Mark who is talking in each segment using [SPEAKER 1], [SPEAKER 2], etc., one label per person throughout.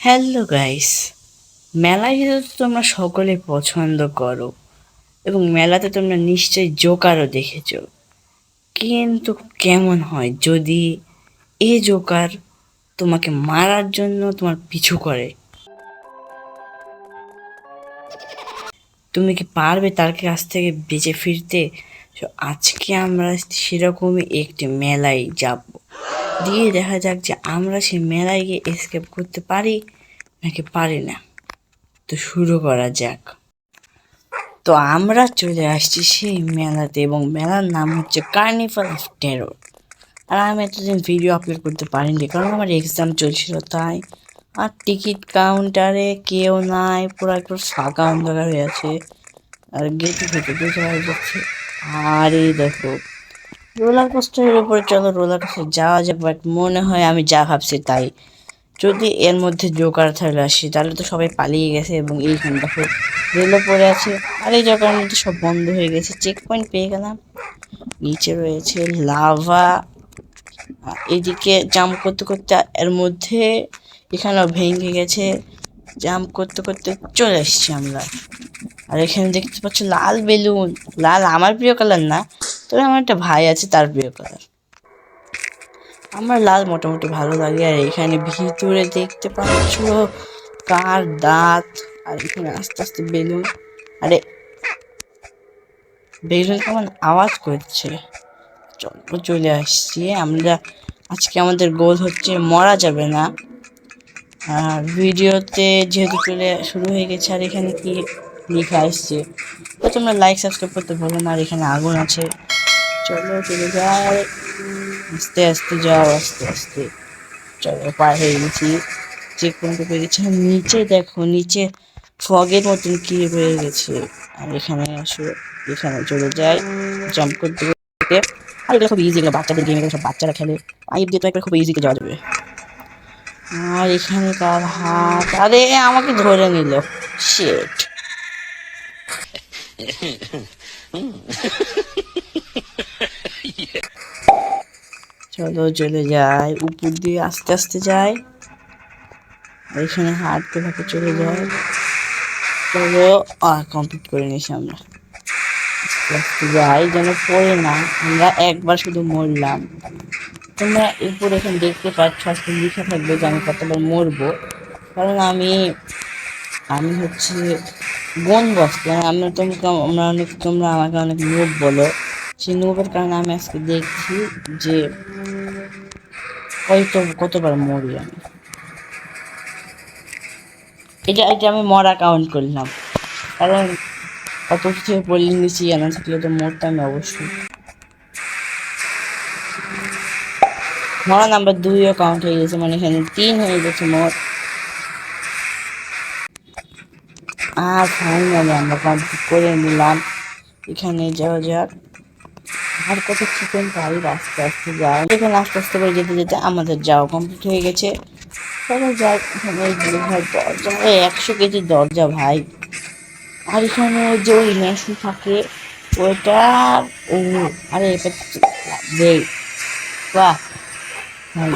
[SPEAKER 1] Hello guys, মেলায় যেহেতু তোমরা সকলে পছন্দ করো এবং মেলাতে তোমরা নিশ্চয়ই জোকারও দেখেছো। কিন্তু কেমন হয় যদি এই জোকার তোমাকে মারার জন্য তোমার পিছু করে? তুমি কি পারবে তার কাছ থেকে বেঁচে ফিরতে? তো আজকে আমরা সেরকমই একটি মেলায় যাব, দিয়ে দেখা যাক যে আমরা সেই মেলায় গিয়ে এসকেপ করতে পারি নাকি পারি না। তো শুরু করা যাক। তো আমরা চলে আসছি সেই মেলাতে এবং মেলার নাম হচ্ছে কার্নিভাল অফ টেরর। আর আমি এতদিন ভিডিও আপলোড করতে পারিনি কারণ আমার এক্সাম চলছিল তাই। আর টিকিট কাউন্টারে কেউ নাই, পুরো একটু ফাঁকা অন্ধকার হয়ে আছে। আর গেটে ভেতর দিয়ে যাওয়া যাচ্ছে। আর এই দেখো রোলার কোস্টারের উপরে, চলো রোলার কোস্টার যাওয়া যাক। বাট মনে হয় আমি যা ভাবছি তাই, যদি এর মধ্যে জোকার চলে আসে তাহলে তো সবাই পালিয়ে গেছে এবং এইখানে দেখো রেলও পড়ে আছে। আর এই জোকারের মধ্যে সব বন্ধ হয়ে গেছে। চেক পয়েন্ট পেয়ে গেলাম। নিচে রয়েছে লাভা। এদিকে জাম্প করতে করতে এর মধ্যে এখানেও ভেঙে গেছে। জাম্প করতে করতে চলে এসছি আমরা। আর এখানে দেখতে পাচ্ছ লাল বেলুন। লাল আমার প্রিয় কালার না, তবে আমার একটা ভাই আছে তার প্রিয় কালার। আমার লাল মোটামুটি ভালো লাগে। আর এখানে ভিতরে দেখতে পাচ্ছ কার দাঁত। আর এখানে আস্তে আস্তে বেলুন। আরে বেলুন কেমন আওয়াজ করছে। চলো চলে আসছি আমরা। আজকে আমাদের গোল হচ্ছে মরা যাবে না। আর ভিডিওতে যেহেতু চলে শুরু হয়ে গেছে। আর এখানে কি লেখা আসছে তো তোমরা লাইক সাবস্ক্রাইব করতে ভুলো না। আর এখানে আগুন আছে। চলো চলে যাও, আস্তে আস্তে যাও, আস্তে আস্তে। চলো পার হয়ে গেছি, চেক পয়েন্ট পেয়ে গেছি। আর নিচে দেখো, নিচে ফগের মতন কি রয়ে গেছে। আর এখানে আসো, এখানে চলে যাই জাম্প করতে করতে। আর এগুলো খুব ইজি, এগুলো বাচ্চাদের গেম, এগুলো সব বাচ্চারা খেলে। আইপ দিয়ে তো একবার খুব ইজিতে যাওয়া যাবে। আর এখানে কার হাত, আরে আমাকে ধরে নিল, শিট। চলো চলে যাই, উপর দিয়ে আস্তে আস্তে যাই। এখানে হাঁটতে হাঁটতে চলে যায়। চলো কমপ্লিট করে নিয়েছি আমরা। আস্তে আস্তে যাই যেন পড়ে না। আমরা একবার শুধু মরলাম। তোমরা উপরে এখানে দেখতে পাচ্ছ আজকে লিখা থাকবে যে আমি কতবার মরবো। কারণ আমি আমি হচ্ছে বোন বস্তু। আমরা আমরা অনেক, তোমরা আমাকে অনেক নোব বলো। সেই নোবের কারণে আমি আজকে দেখছি যে কতবার মরি আমি। এটা এটা আমি মরা কাউন্ট করলাম, কারণ কত কিছু পড়লে নিচে জানা থাকলে তো মরতাম অবশ্যই। মরা নাম্বার 2ও কাউন্ট হয়ে গেছে, মানে এখানে 3 হয়ে গেছে মোট। আর ফাইনালি আমরা কমপ্লিট করে নিলাম। এখানে যাওয়া যাক। আর কত চিকেন পাই, আস্তে আস্তে যাই। এখানে আস্তে আস্তে করে যেতে যেতে আমাদের যাওয়া কমপ্লিট হয়ে গেছে। চলো যাই। এখানে দরজা 100 কেজির দরজা ভাই। আর এখানে যে ওই মেশিন থাকে ওইটা, ও আরে এটা দেই, বাহ ভাই।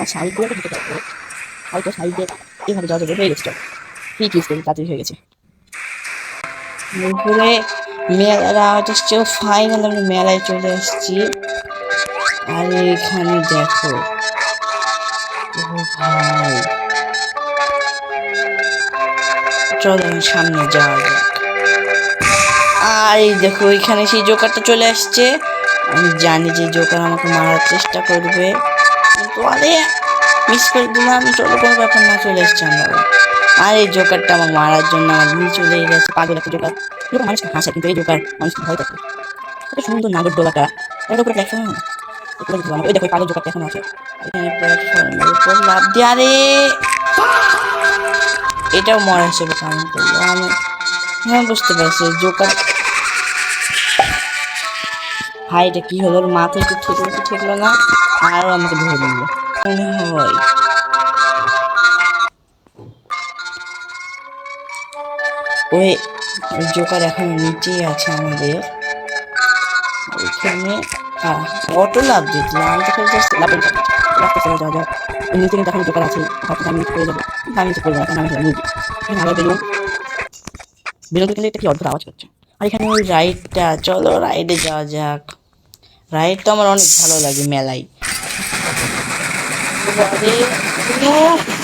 [SPEAKER 1] আর সাইডে ঢুকে যাবে, সাইডে এভাবে যাওয়া যাবে। হয়ে গেছে, চল ফ্রি কিস করি, তাড়াতাড়ি হয়ে গেছে। এরপরে মেলার আওয়াজ আসছে। ফাইনাল আমরা মেলায় চলে আসছি। আর এখানে দেখো, ও ভাই, চলো সামনে যাওয়া যাক। আর এই দেখো এখানে সেই জোকারটা চলে আসছে। আমি জানি যে জোকার আমাকে মারার চেষ্টা করবে, কিন্তু আরে মিস করে দিলাম। চলো কোনো ব্যাপার না, চলে এসছে আমরা। আর এই জোকারটা আমাকে মারার জন্য আমার নিয়ে চলে গেছে। পাগল একটা জোকার, এরকম মানুষকে হাসে কিন্তু এই জোকার মানুষকে ভয় থাকে। কত সুন্দর নাগরদোলাটা, এর উপরে প্ল্যাটফর্ম। ওই দেখো পাগল জোকারটা এখন আছে। এখানে প্ল্যাটফর্মের উপর লাফ দিয়ে, আরে এটাও মরা হিসেবে কাউন্ট করলো। আমি হ্যাঁ বুঝতে পারছি জোকার। ভাই এটা কি হলো, মাথায় একটু ঠেকলো কি ঠেকলো না, আরও আমাকে ধরে নিল মনে হয়। ওই জোকার এখন নিচেই আছে আমাদের। এখানে অটো লাভ দিচ্ছিলাম আমি তো খালি জাস্ট লাভের লাভটা চলে যাওয়া যায় নিচে কিন্তু এখন দোকান আছে হয়তো আমি নিচে করে যাবো আমি নিচে করবো না কারণ আমি মুভ এখানে আবার বেলুন বেলুন কিন্তু একটা কি অদ্ভুত আওয়াজ করছে আর এখানে ওই রাইডটা চলো রাইডে যাওয়া যাক রাইড তো আমার অনেক ভালো লাগে মেলায়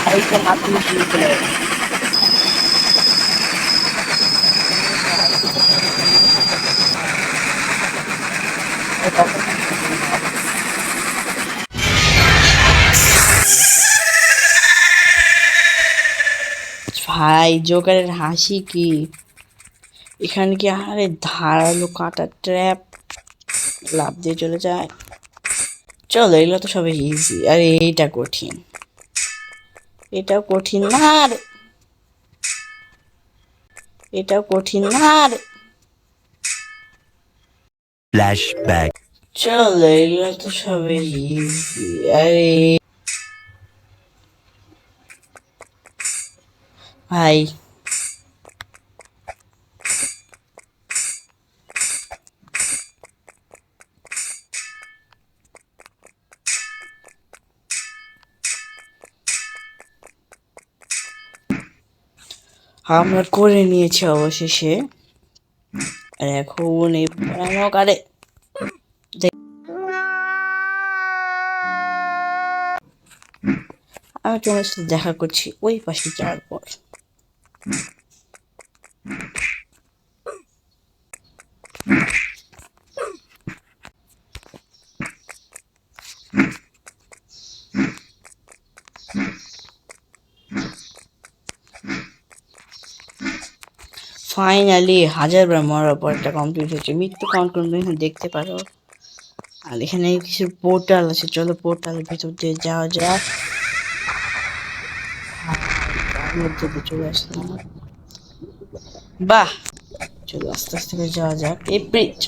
[SPEAKER 1] আরেকটা মাত্র শুরু করে ভাই জোকারের হাসি কি এখানে কি আরে ধারালো কাটা ট্র্যাপ লাভ দিয়ে চলে যায় চলো এগুলো তো সবাই ইজি আরে এইটা কঠিন এটাও কঠিন না আর এটাও কঠিন না আর
[SPEAKER 2] Flashback.
[SPEAKER 1] চলো এগুলো তো সবাই ইজি আরে ভাই আমরা করে নিয়েছি অবশেষে আর এখন এই ভয়ানক আরে আমি তোমার সাথে দেখা করছি ওই পাশে যাওয়ার পর ফাইনালি হাজারবার মরার পর একটা কমপ্লিট হচ্ছে মৃত্যু কাউন্ট করুন এখানে দেখতে পারো আর এখানে কিছু পোর্টাল আছে চলো পোর্টালের ভিতর দিয়ে যাওয়া যাক মধ্যে দিয়ে চলে আসলাম বাহ চলো আস্তে আস্তে করে যাওয়া যাক এই ব্রিজ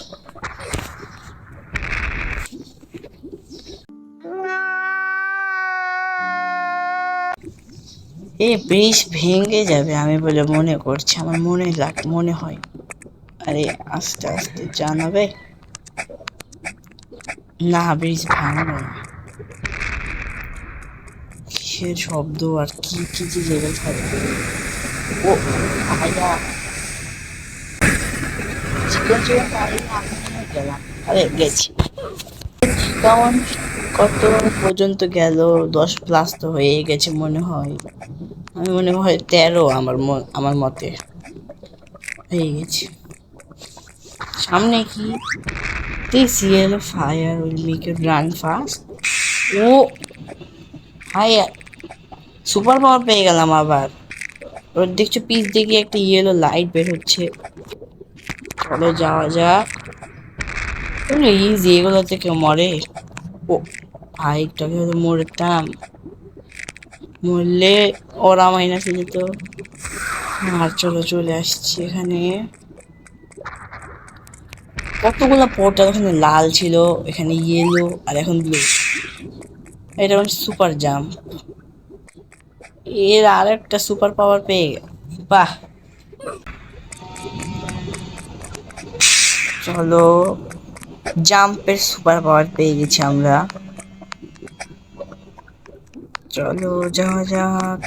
[SPEAKER 1] এই ব্রিজ ভেঙে যাবে আমি বলে মনে করছি আমার মনে হয় আরে আস্তে আস্তে জানাবে না ব্রিজ ভাঙলো না কিসের শব্দ আর কি কি যে লেভেল থাকবে ও ভাইয়া চিকন চিকন গেলাম আরে গেছি কেমন কত পর্যন্ত গেল 10+ তো হয়ে গেছে মনে হয় আমি মনে হয় 13 আমার মতে হয়ে গেছে সামনে কি দিস ইয়েলো ফায়ার উইল মেক ইউ রান ফাস্ট ও হাই সুপার পাওয়ার পেয়ে গেলাম আবার ওর দেখছো পিস দিকে একটা ইয়েলো লাইট বের হচ্ছে চলো যাওয়া যাক ইজি এগুলো থেকে মরে ও ভাইটাকে হয়তো মরতাম মরলে ওরা মাইনাসে যেত আর চলো চলে আসছি এখানে কতগুলো পোর্টাল এখানে লাল ছিল এখানে ইয়েলো আর এখন ব্লু এটা সুপার জাম্প এর আর একটা সুপার পাওয়ার পেয়ে গেল বাহ চলো জাম্পের সুপার পাওয়ার পেয়ে গেছি আমরা চলো যাওয়া যাক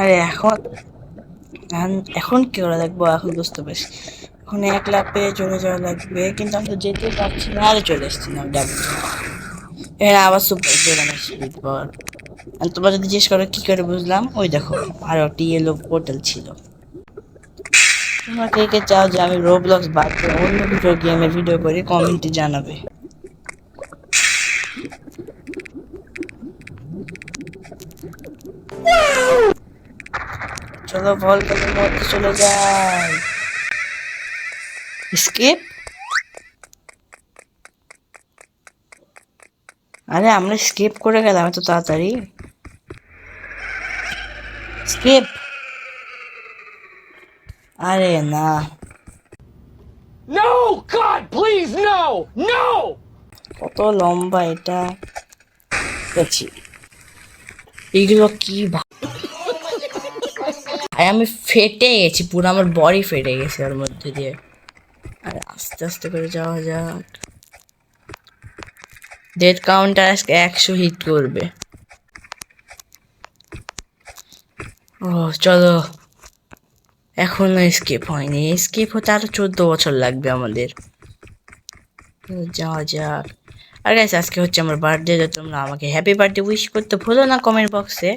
[SPEAKER 1] আরে এখন কি করা লাগবে এখন বুঝতে পারছি এখন 1 লাখ চলে যাওয়া লাগবে কিন্তু আমি তো যেতে পারছি না আরে চলে এসছি না এখানে আবার সুপার দিলাম স্পিড পাওয়ার তোমরা যদি জিজ্ঞেস করো কি করে বুঝলাম ওই দেখো আরো একটি ইয়েলো পোর্টাল ছিল তোমরা কে কে চাও যে আমি রোবলক্স বাদ দিয়ে অন্য ভিডিও গেমের ভিডিও করি কমেন্টে জানাবে চলো ভলকানের মধ্যে চলে যাই স্কেপ আরে আমরা স্কেপ করে গেলাম এত তাড়াতাড়ি স্কিপ। আরে না,
[SPEAKER 3] No! God, please, no! No!
[SPEAKER 1] কত লম্বা এটা। দেখছি এগুলো কি ভাই, আমি ফেটে গেছি পুরো, আমার বডি ফেটে গেছে ওর মধ্যে দিয়ে। আর আস্তে আস্তে করে যাওয়া যাক। ডেড কাউন্টার আজকে 100 হিট করবে। ও চলো, এখনো স্কিপ হয়নি, স্কিপ হতে আরো 14 বছর লাগবে আমাদের। যাওয়া যাক। আর গাইস আজকে হচ্ছে আমার বার্থডে, তোমরা আমাকে হ্যাপি বার্থডে উইশ করতে ভুলো না কমেন্ট বক্সে।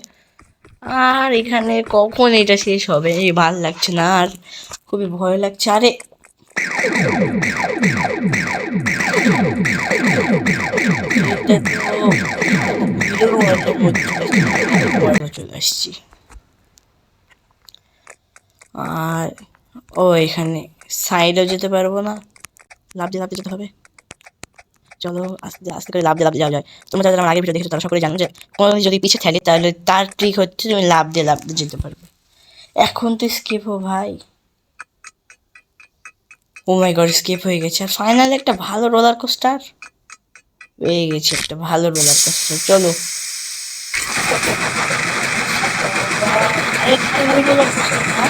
[SPEAKER 1] আর এখানে কখন এটা শেষ হবে এই ভাল লাগছে না, আর খুবই ভয় লাগছে। আরে চলে আসছি। আর ও এখানে সাইডেও যেতে পারবো না, লাফ দিয়ে যেতে হবে। চলো আস্তে আস্তে করে লাফ দিয়ে যাওয়া যায়। তোমরা যারা আমার আগের ভিডিও দেখেছো তারা সকলে জানো যে কোনো যদি পিছে ঠেলে তাহলে তার ট্রিক হচ্ছে তুমি লাফ দিয়ে যেতে পারবে। এখন তো স্কিপ হো ভাই। ও মাই গড, স্কিপ হয়ে গেছে। আর ফাইনালি একটা ভালো রোলার কোস্টার পেয়ে গেছে, একটা ভালো রোলার কোস্টার। চলো আরেকটা roller coaster না?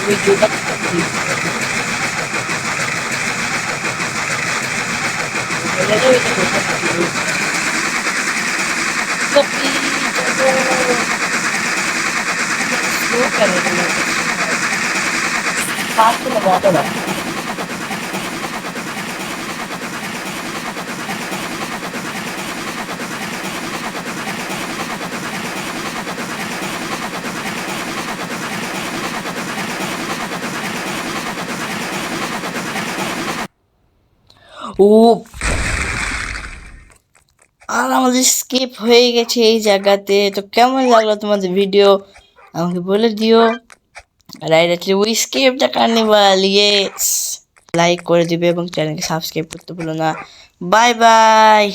[SPEAKER 1] ওই যেটা ও, আর আমাদের স্কিপ হয়ে গেছে এই জায়গাতে। তো কেমন লাগলো তোমাদের ভিডিও আমাকে বলে দিও। রাইডারলি we skip the carnival, yes. Like করে দিবে এবং চ্যানেলকে সাবস্ক্রাইব করতে ভুলো না। Bye by.